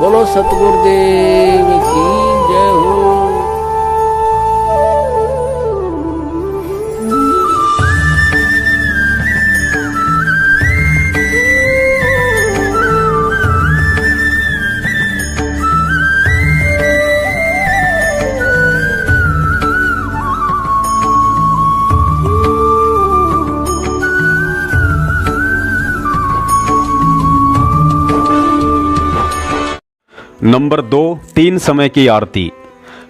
बोलो सतगुरुदेव की जय हो। नंबर 2, 3 समय की आरती।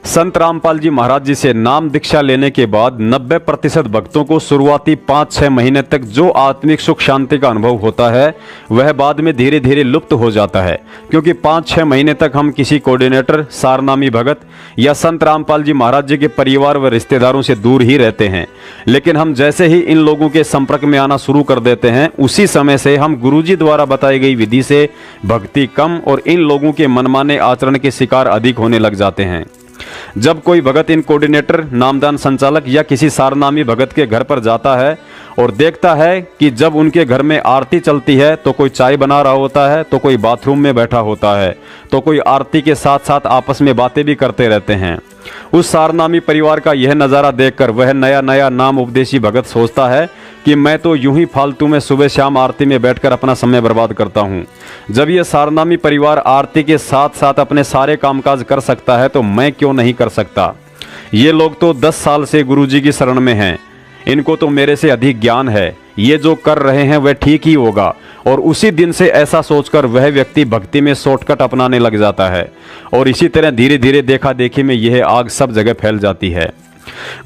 संत रामपाल जी महाराज जी से नाम दीक्षा लेने के बाद 90% भक्तों को शुरुआती 5-6 महीने तक जो आत्मिक सुख शांति का अनुभव होता है वह बाद में धीरे धीरे लुप्त हो जाता है, क्योंकि 5-6 महीने तक हम किसी कोऑर्डिनेटर, सारनामी भगत या संत रामपाल जी महाराज जी के परिवार व रिश्तेदारों से दूर ही रहते हैं। लेकिन हम जैसे ही इन लोगों के संपर्क में आना शुरू कर देते हैं, उसी समय से हम गुरुजी द्वारा बताई गई विधि से भक्ति कम और इन लोगों के मनमाने आचरण के शिकार अधिक होने लग जाते हैं। जब कोई भगत इन कोऑर्डिनेटर, नामदान संचालक या किसी सारनामी भगत के घर पर जाता है और देखता है कि जब उनके घर में आरती चलती है तो कोई चाय बना रहा होता है, तो कोई बाथरूम में बैठा होता है, तो कोई आरती के साथ साथ आपस में बातें भी करते रहते हैं, उस सारनामी परिवार का यह नज़ारा देखकर वह नया नया नाम उपदेशी भगत सोचता है कि मैं तो यूं ही फालतू में सुबह शाम आरती में बैठकर अपना समय बर्बाद करता हूं। जब यह सारनामी परिवार आरती के साथ साथ अपने सारे कामकाज कर सकता है तो मैं क्यों नहीं कर सकता। ये लोग तो 10 साल से गुरुजी की शरण में हैं, इनको तो मेरे से अधिक ज्ञान है, ये जो कर रहे हैं वह ठीक ही होगा। और उसी दिन से ऐसा सोचकर वह व्यक्ति भक्ति में शॉर्टकट अपनाने लग जाता है और इसी तरह धीरे धीरे देखा देखी में यह आग सब जगह फैल जाती है।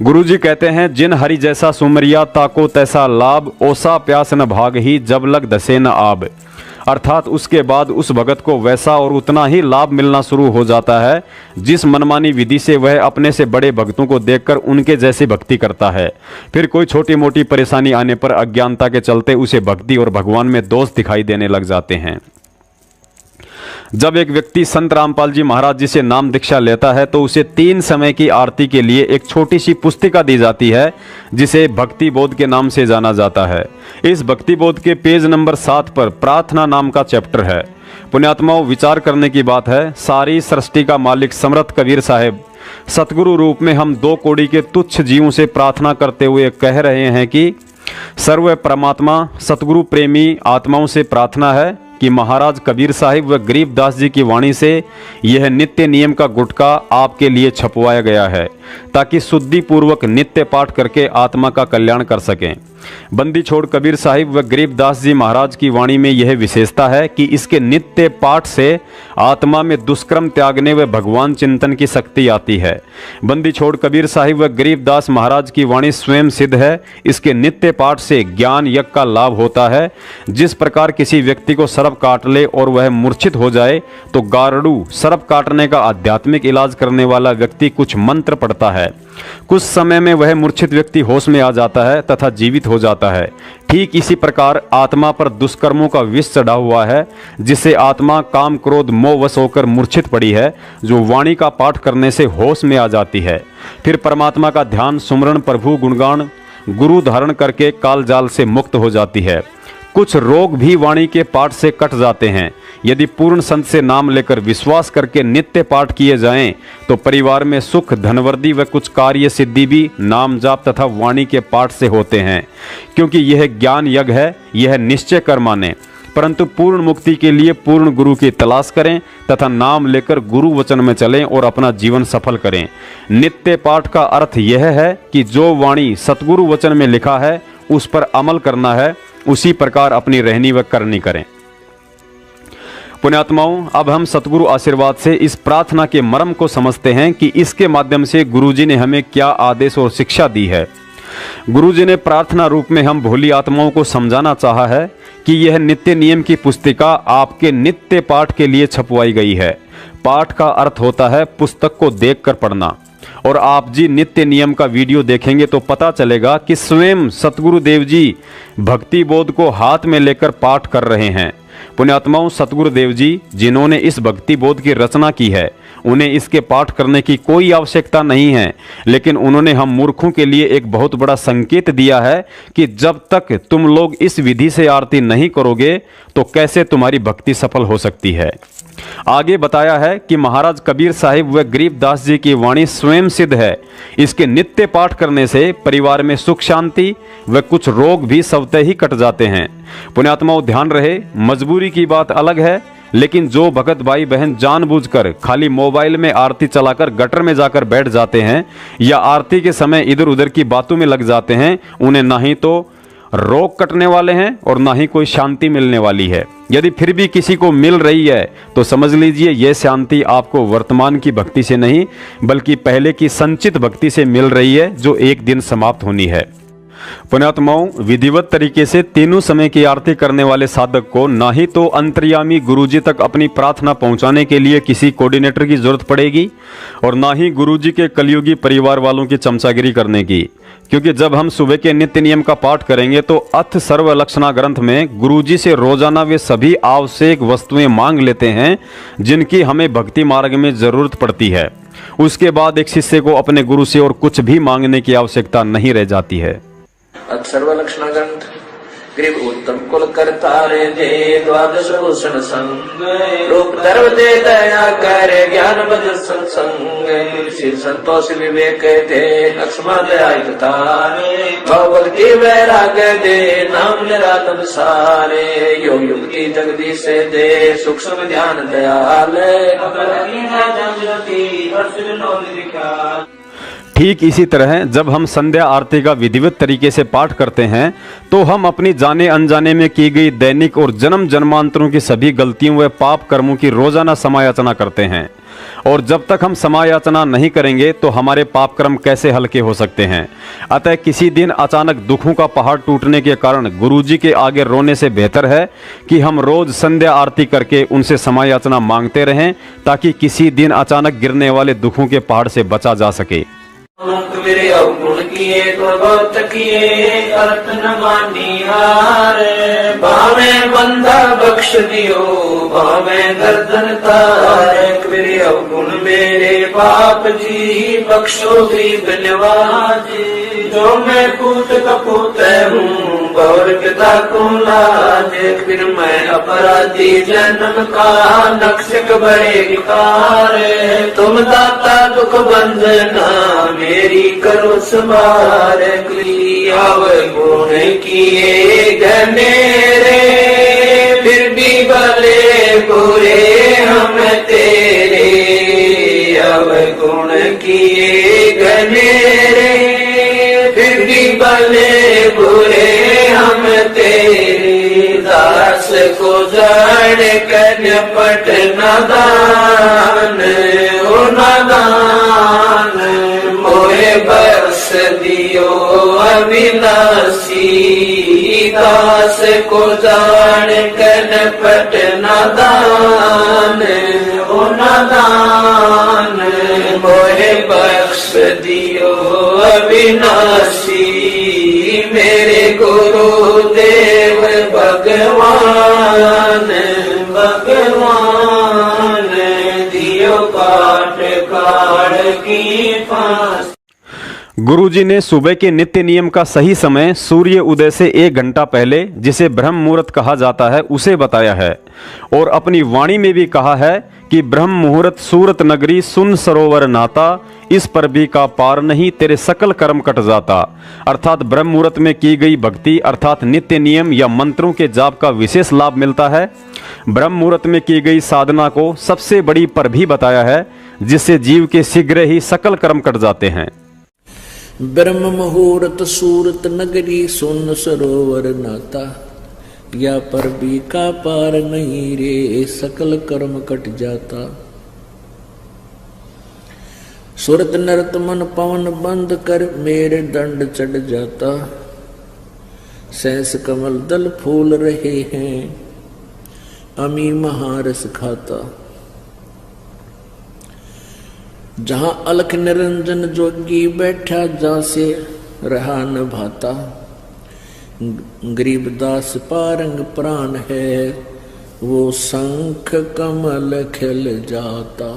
गुरुजी कहते हैं, जिन हरि जैसा सुमरिया ताको तैसा लाभ, ओसा प्यास न भाग ही जब लग दसे न आब। अर्थात उसके बाद उस भगत को वैसा और उतना ही लाभ मिलना शुरू हो जाता है जिस मनमानी विधि से वह अपने से बड़े भक्तों को देखकर उनके जैसी भक्ति करता है। फिर कोई छोटी मोटी परेशानी आने पर अज्ञानता के चलते उसे भक्ति और भगवान में दोष दिखाई देने लग जाते हैं। जब एक व्यक्ति संत रामपाल जी महाराज जी से नाम दीक्षा लेता है तो उसे 3 समय की आरती के लिए एक छोटी सी पुस्तिका दी जाती है जिसे भक्ति बोध के नाम से जाना जाता है। इस भक्ति बोध के पेज नंबर 7 पर प्रार्थना नाम का चैप्टर है। पुण्यात्माओं, विचार करने की बात है, सारी सृष्टि का मालिक समर्थ कबीर साहब सतगुरु रूप में हम 2 कौड़ी के तुच्छ जीवों से प्रार्थना करते हुए कह रहे हैं कि सर्व परमात्मा सतगुरु प्रेमी आत्माओं से प्रार्थना है कि महाराज कबीर साहिब व गरीबदास जी की वाणी से यह नित्य नियम का गुटका आपके लिए छपवाया गया है ताकि शुद्धि पूर्वक नित्य पाठ करके आत्मा का कल्याण कर सकें। बंदी छोड़ कबीर साहिब व गरीबदास जी महाराज की वाणी में यह विशेषता है कि इसके नित्य पाठ से आत्मा में दुष्कर्म त्यागने व भगवान चिंतन की शक्ति आती है। बंदी छोड़ कबीर साहिब व गरीबदास महाराज की वाणी स्वयं सिद्ध है। इसके नित्य पाठ से ज्ञान यज्ञ का लाभ होता है। जिस प्रकार किसी व्यक्ति को सर्प काट ले और वह मूर्छित हो जाए तो गारड़ू सर्प काटने का आध्यात्मिक इलाज करने वाला व्यक्ति कुछ मंत्र पढ़ता है, कुछ समय में वह मूर्छित व्यक्ति होश में आ जाता है तथा जीवित हो जाता है। ठीक इसी प्रकार आत्मा पर दुष्कर्मों का विष चढ़ा हुआ है जिससे आत्मा काम क्रोध मोह वश होकर मूर्छित पड़ी है, जो वाणी का पाठ करने से होश में आ जाती है। फिर परमात्मा का ध्यान, सुमरण, प्रभु गुणगान, गुरु धारण करके काल जाल से मुक्त हो जाती है। कुछ रोग भी वाणी के पाठ से कट जाते हैं। यदि पूर्ण संत से नाम लेकर विश्वास करके नित्य पाठ किए जाएं तो परिवार में सुख, धनवृद्धि व कुछ कार्य सिद्धि भी नाम जाप तथा वाणी के पाठ से होते हैं। क्योंकि यह ज्ञान यज्ञ है, यह निश्चय कर माने। परंतु पूर्ण मुक्ति के लिए पूर्ण गुरु की तलाश करें तथा नाम लेकर गुरु वचन में चलें और अपना जीवन सफल करें। नित्य पाठ का अर्थ यह है कि जो वाणी सतगुरु वचन में लिखा है उस पर अमल करना है, उसी प्रकार अपनी रहनी व करनी करें। पुण्यात्माओं, अब हम सतगुरु आशीर्वाद से इस प्रार्थना के मर्म को समझते हैं कि इसके माध्यम से गुरुजी ने हमें क्या आदेश और शिक्षा दी है। गुरुजी ने प्रार्थना रूप में हम भोली आत्माओं को समझाना चाहा है कि यह नित्य नियम की पुस्तिका आपके नित्य पाठ के लिए छपवाई गई है। पाठ का अर्थ होता है पुस्तक को देखकर पढ़ना। और आप जी नित्य नियम का वीडियो देखेंगे तो पता चलेगा कि स्वयं सतगुरु देव जी भक्ति बोध को हाथ में लेकर पाठ कर रहे हैं। पुण्यात्माओं, सतगुरु देव जी जिन्होंने इस भक्ति बोध की रचना की है उन्हें इसके पाठ करने की कोई आवश्यकता नहीं है, लेकिन उन्होंने हम मूर्खों के लिए एक बहुत बड़ा संकेत दिया है कि जब तक तुम लोग इस विधि से आरती नहीं करोगे तो कैसे तुम्हारी भक्ति सफल हो सकती है। आगे बताया है कि महाराज कबीर साहिब व गरीबदास जी की वाणी स्वयं सिद्ध है। इसके नित्य पाठ करने से परिवार में सुख शांति व कुछ रोग भी स्वतः ही कट जाते हैं। पुण्यात्माओं, ध्यान रहे, मजबूरी की बात अलग है, लेकिन जो भगत भाई बहन जानबूझकर खाली मोबाइल में आरती चलाकर गटर में जाकर बैठ जाते हैं या आरती के समय इधर उधर की बातों में लग जाते हैं, उन्हें ना ही तो रोग कटने वाले हैं और ना ही कोई शांति मिलने वाली है। यदि फिर भी किसी को मिल रही है तो समझ लीजिए यह शांति आपको वर्तमान की भक्ति से नहीं बल्कि पहले की संचित भक्ति से मिल रही है, जो एक दिन समाप्त होनी है। पुण्यात्माओं, विधिवत तरीके से तीनों समय की आरती करने वाले साधक को ना ही तो अंतर्यामी गुरुजी तक अपनी प्रार्थना पहुंचाने के लिए किसी कोऑर्डिनेटर की जरूरत पड़ेगी और ना ही गुरुजी के कलयुगी परिवार वालों की चमचागिरी करने की, क्योंकि जब हम सुबह के नित्य नियम का पाठ करेंगे तो अथ सर्व लक्षणा ग्रंथ में गुरुजी से रोजाना वे सभी आवश्यक वस्तुएं मांग लेते हैं जिनकी हमें भक्ति मार्ग में जरूरत पड़ती है। उसके बाद एक शिष्य को अपने गुरु से और कुछ भी मांगने की आवश्यकता नहीं रह जाती है। सर्वलक्षण ग्रंथ ग्रीव उत्तम कुल करता रे दे द्वादश भूषण संग रूप धर्म दे दया कर ज्ञान बज संग श्री संतोष विवेक दे लक्ष्मण दया भगवत की वैराग दे नाम निरातन सारे योग युक्ति जगदीश दे सूक्ष्म ध्यान दयाल ठीक इसी तरह जब हम संध्या आरती का विधिवत तरीके से पाठ करते हैं तो हम अपनी जाने अनजाने में की गई दैनिक और जन्म जन्मांतरों की सभी गलतियों व पाप कर्मों की रोजाना समायाचना करते हैं। और जब तक हम समायाचना नहीं करेंगे तो हमारे पाप कर्म कैसे हल्के हो सकते हैं। अतः किसी दिन अचानक दुखों का पहाड़ टूटने के कारण गुरुजी के आगे रोने से बेहतर है कि हम रोज संध्या आरती करके उनसे समायाचना मांगते रहें, ताकि किसी दिन अचानक गिरने वाले दुखों के पहाड़ से बचा जा सके। मेरे अवगुण किए तो बहुत किए अर्थ न मानी हार भावे बंदा बख्श दियो भावे गर्दन तार मेरे अवगुण मेरे पाप जी बख्शो गरीब नवाज जो मैं पूत कपूत हूँ गौर पिता को लाज फिर मैं अपराधी जन्म का नक्शक बड़े विकार तुम दाता दुख बंधना मेरी करो संभार गुण किए घनेरे फिर भी भले बुरे हम तेरे गुण किए घनेरे फिर भी भले बुरे हम तेरे दास को जान कर पट नादान ओ नादान मोहे बस दियो अविनाशी दास को जान कर पट नादान ओ नादान मोहे बख्श दियो अविनाशी मेरे गुरु देव भगवान भगवान दियो काट काट की फांस। गुरुजी ने सुबह के नित्य नियम का सही समय सूर्य उदय से 1 घंटा पहले, जिसे ब्रह्म मुहूर्त कहा जाता है, उसे बताया है और अपनी वाणी में भी कहा है कि ब्रह्म मुहूर्त सूरत नगरी सुन सरोवर नाता इस पर भी का पार नहीं तेरे सकल कर्म कट जाता। अर्थात ब्रह्म मुहूर्त में की गई भक्ति अर्थात नित्य नियम या मंत्रों के जाप का विशेष लाभ मिलता है। ब्रह्म मुहूर्त में की गई साधना को सबसे बड़ी पर भी बताया है, जिससे जीव के शीघ्र ही सकल कर्म कट जाते हैं। ब्रह्म मुहूर्त सूरत नगरी सुन सरोवर नाता या पर भी का पार नहीं रे सकल कर्म कट जाता। सुरत नरत मन पवन बंद कर मेरे दंड चढ़ जाता। सहस कमल दल फूल रहे हैं अमी महारस खाता। जहां अलख निरंजन जोगी बैठा जहां से रहा न भाता। गरीबदास पारंग प्राण है वो शंख कमल खिल जाता।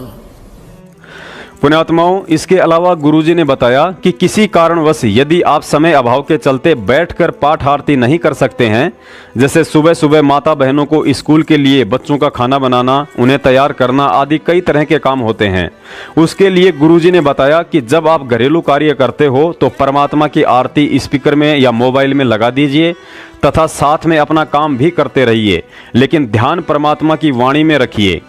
पुण्यात्माओं, इसके अलावा गुरुजी ने बताया कि किसी कारणवश यदि आप समय अभाव के चलते बैठकर पाठ आरती नहीं कर सकते हैं, जैसे सुबह सुबह माता बहनों को स्कूल के लिए बच्चों का खाना बनाना, उन्हें तैयार करना आदि कई तरह के काम होते हैं, उसके लिए गुरुजी ने बताया कि जब आप घरेलू कार्य करते हो तो परमात्मा की आरती स्पीकर में या मोबाइल में लगा दीजिए तथा साथ में अपना काम भी करते रहिए, लेकिन ध्यान परमात्मा की वाणी में रखिए।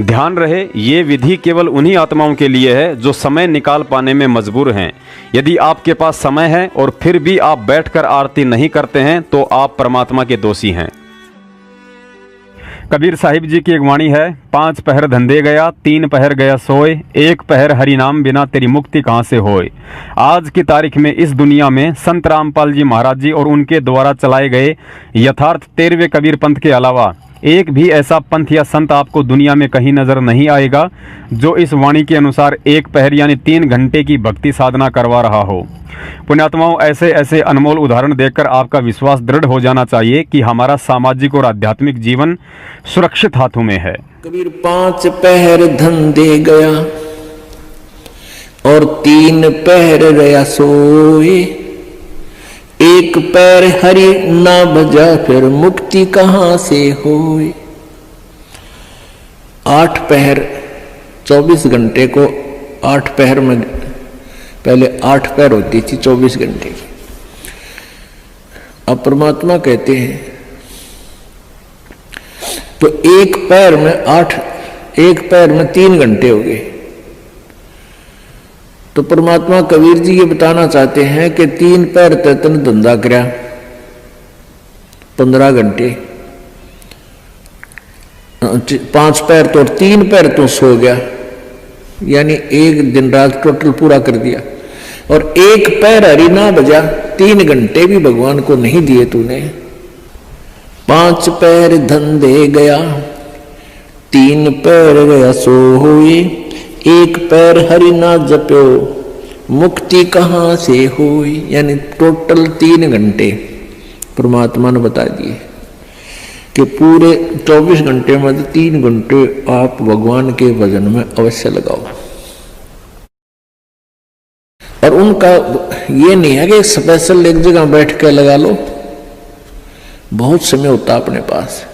ध्यान रहे, ये विधि केवल उन्हीं आत्माओं के लिए है जो समय निकाल पाने में मजबूर हैं। यदि आपके पास समय है और फिर भी आप बैठकर आरती नहीं करते हैं तो आप परमात्मा के दोषी हैं। कबीर साहिब जी की एक वाणी है, 5 पहर धंधे गया, 3 पहर गया सोए, 1 पहर हरि नाम बिना तेरी मुक्ति कहाँ से होए। आज की तारीख में इस दुनिया में संत रामपाल जी महाराज जी और उनके द्वारा चलाए गए यथार्थ 13वें कबीर पंथ के अलावा एक भी ऐसा पंथ या संत आपको दुनिया में कहीं नजर नहीं आएगा जो इस वाणी के अनुसार 1 पहर यानी 3 घंटे की भक्ति साधना करवा रहा हो। पुण्यात्माओं, ऐसे ऐसे अनमोल उदाहरण देखकर आपका विश्वास दृढ़ हो जाना चाहिए कि हमारा सामाजिक और आध्यात्मिक जीवन सुरक्षित हाथों में है। कबीर 5 पहर धंधे गया और 3 पहर रया सोए, 1 पैर हरि ना भजा फिर मुक्ति कहाँ से होए। 8 पहर 24 घंटे को 8 पहर में, पहले 8 पहर होती थी 24 घंटे की। अब परमात्मा कहते हैं तो 1 पैर में 1 पैर में 3 घंटे हो गए। तो परमात्मा कबीर जी ये बताना चाहते हैं कि 3 पैर तन धंधा करया 15 घंटे, 5 पैर तो 3 पैर तो सो गया, यानी 1 दिन रात टोटल पूरा कर दिया। और 1 पैर हरि ना बजा, 3 घंटे भी भगवान को नहीं दिए तूने। 5 पैर धंधे गया, 3 पैर गया सो हुए, 1 पैर हरि ना जप्यो मुक्ति कहाँ से हुई। यानी टोटल 3 घंटे परमात्मा ने बता दिए कि पूरे 24 घंटे में 3 घंटे आप भगवान के भजन में अवश्य लगाओ। और उनका ये नहीं है कि स्पेशल एक जगह बैठ के लगा लो, बहुत समय होता अपने पास।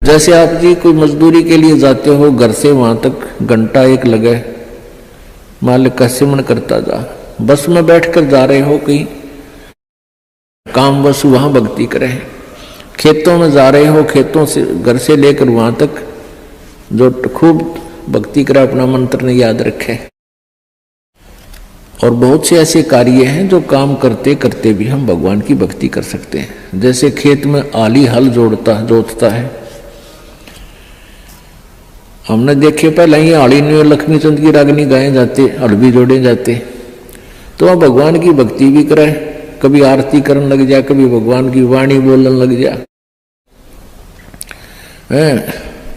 जैसे आप जी कोई मजदूरी के लिए जाते हो, घर से वहां तक घंटा 1 लगे, मालिक का सिमरण करता जा। बस में बैठकर जा रहे हो कहीं काम, बस वहां भक्ति करें। खेतों में जा रहे हो, खेतों से घर से लेकर वहां तक जो खूब भक्ति करे, अपना मंत्र ने याद रखे। और बहुत से ऐसे कार्य हैं जो काम करते करते भी हम भगवान की भक्ति कर सकते हैं। जैसे खेत में आली हल जोतता है, हमने देखे पहले ही आली में लक्ष्मी चंद की रागनी गाए जाते, हल भी जोड़े जाते। तो वह भगवान की भक्ति भी करे, कभी आरती करने लग जाए, कभी भगवान की वाणी बोलने लग जाए।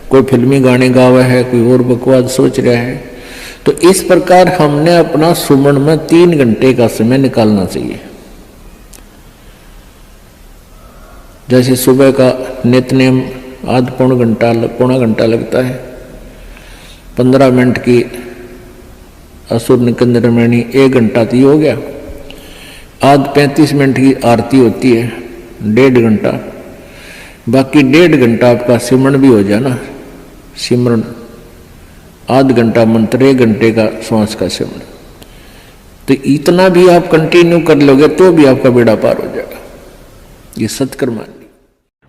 कोई फिल्मी गाने गावा है, कोई और बकवास सोच रहा है। तो इस प्रकार हमने अपना सुमन में 3 घंटे का समय निकालना चाहिए। जैसे सुबह का नित्यनेम आध पौना घंटा लगता है, 15 मिनट की असुर निकंदन रामायणी 1 घंटा तो हो गया। आध 35 मिनट की आरती होती है, 1.5 घंटा। बाकी 1.5 घंटा आपका सिमरन भी हो जाना, सिमरन आध घंटा मंत्र, 1 घंटे का श्वास का सिमरन। तो इतना भी आप कंटिन्यू कर लोगे तो भी आपका बेड़ा पार हो जाएगा। ये सत्कर्म मान ली।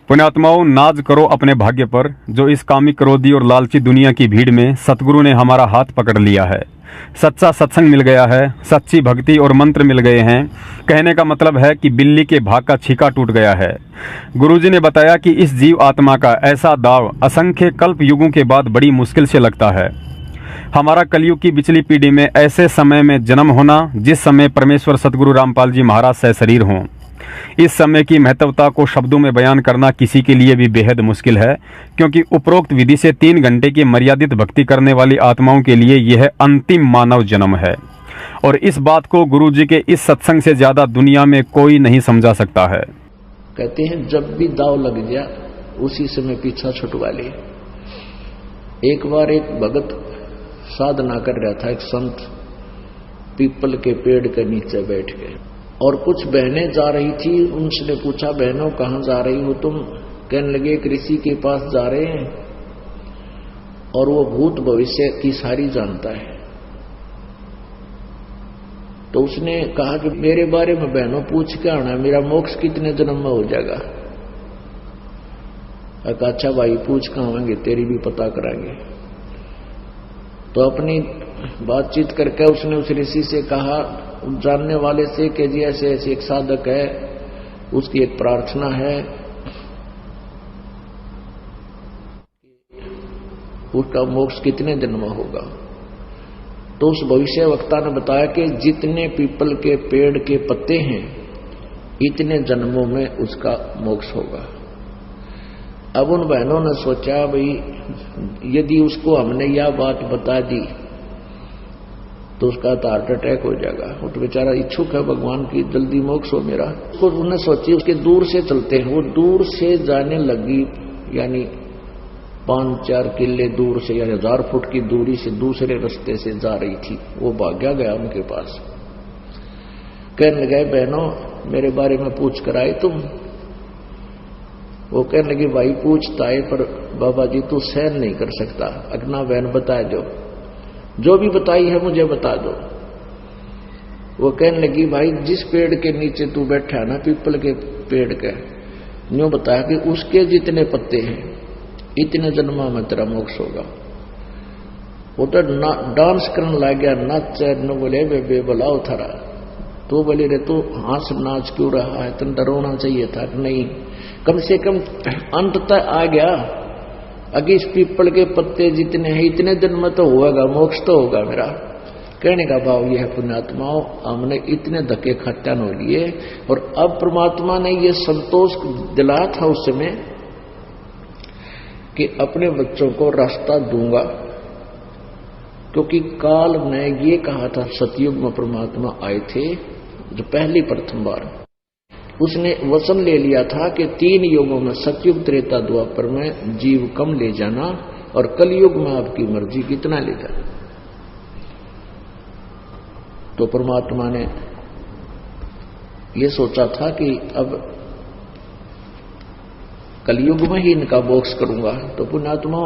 पुण्यात्माओं, नाज करो अपने भाग्य पर, जो इस कामी क्रोधी और लालची दुनिया की भीड़ में सतगुरु ने हमारा हाथ पकड़ लिया है। सच्चा सत्संग मिल गया है, सच्ची भक्ति और मंत्र मिल गए हैं। कहने का मतलब है कि बिल्ली के भाग का छीका टूट गया है। गुरुजी ने बताया कि इस जीव आत्मा का ऐसा दाव असंख्य कल्प युगों के बाद बड़ी मुश्किल से लगता है। हमारा कलयुग की पिछली पीढ़ी में ऐसे समय में जन्म होना जिस समय परमेश्वर सतगुरु रामपाल जी महाराज सशरीर हों। इस समय की महत्वता को शब्दों में बयान करना किसी के लिए भी बेहद मुश्किल है, क्योंकि उपरोक्त विधि से 3 घंटे की मर्यादित भक्ति करने वाली आत्माओं के लिए यह अंतिम मानव जन्म है। और इस बात को गुरुजी के इस सत्संग से ज्यादा दुनिया में कोई नहीं समझा सकता है। कहते हैं जब भी दाव लग गया उसी समय पीछा छुटवा ले। एक बार एक भगत साधना कर रहा था एक संत पीपल के पेड़ के नीचे बैठ के, और कुछ बहनें जा रही थी। उनसे पूछा, बहनों कहाँ जा रही हो तुम? कहने लगे एक ऋषि के पास जा रहे हैं और वो भूत भविष्य की सारी जानता है। तो उसने कहा कि मेरे बारे में बहनों पूछ के आना, मेरा मोक्ष कितने जन्म में हो जाएगा? अच्छा भाई पूछ के आवेंगे, तेरी भी पता कराएंगे। तो अपनी बातचीत करके उसने उस ऋषि से कहा, जानने वाले से, कि जी ऐसे ऐसे एक साधक है, उसकी एक प्रार्थना है, उसका मोक्ष कितने जन्म में होगा? तो उस भविष्य वक्ता ने बताया कि जितने पीपल के पेड़ के पत्ते हैं इतने जन्मों में उसका मोक्ष होगा। अब उन बहनों ने सोचा, भाई यदि उसको हमने यह बात बता दी तो उसका तो हार्ट अटैक हो जाएगा, वो तो बेचारा इच्छुक है भगवान की जल्दी मोक्ष हो मेरा। तो उन्होंने सोची उसके दूर से चलते हैं। वो दूर से जाने लगी, यानी 5-4 किले दूर से, यानी 1000 फुट की दूरी से दूसरे रास्ते से जा रही थी। वो भाग्या गया उनके पास, कहने लगे, बहनों मेरे बारे में पूछ कर आए तुम? वो कहने लगी, भाई पूछता है पर बाबा जी तू सहन नहीं कर सकता, अगना बहन बता दो, जो भी बताई है मुझे बता दो। वो कहने लगी, भाई जिस पेड़ के नीचे तू बैठा है ना, पीपल के पेड़ के, यूं बताया कि उसके जितने पत्ते हैं इतने जन्मा में तेरा मोक्ष होगा। वो तो डांस करने लग गया, नाच न बोले बे बुलाओ थारा। तो बोले रे तू हंस नाच क्यों रहा है, तुम डरोना चाहिए था कि नहीं, कम से कम अंत तक आ गया। अगर इस पीपल के पत्ते जितने हैं इतने दिन में तो होगा, मोक्ष तो होगा मेरा। कहने का भाव यह है, पुण्यात्माओं हमने इतने धक्के खट्टन हो लिए और अब परमात्मा ने यह संतोष दिलाया था उस समय कि अपने बच्चों को रास्ता दूंगा, क्योंकि काल ने ये कहा था, सतयुग में परमात्मा आए थे जो पहली प्रथम बार, उसने वचन ले लिया था कि 3 युगों में, सतयुग त्रेता द्वापर में जीव कम ले जाना और कलयुग में आपकी मर्जी कितना ले जाना। तो परमात्मा ने यह सोचा था कि अब कलयुग में ही इनका मोक्ष करूंगा। तो पुण्यात्मा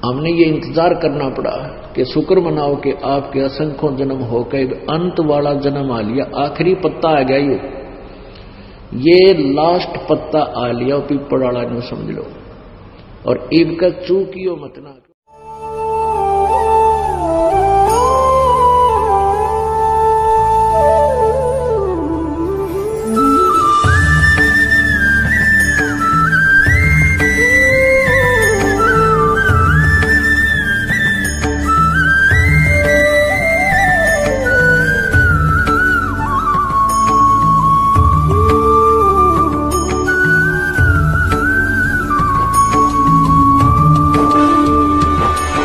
हमने ये इंतजार करना पड़ा कि शुक्र मनाओ कि आपके असंख्यों जन्म होकर अंत वाला जन्म आ लिया, आखिरी पत्ता आ गया, ये लास्ट पत्ता आ लिया, पीपल वाला नहीं समझ लो, और इनका चूकियो मत ना।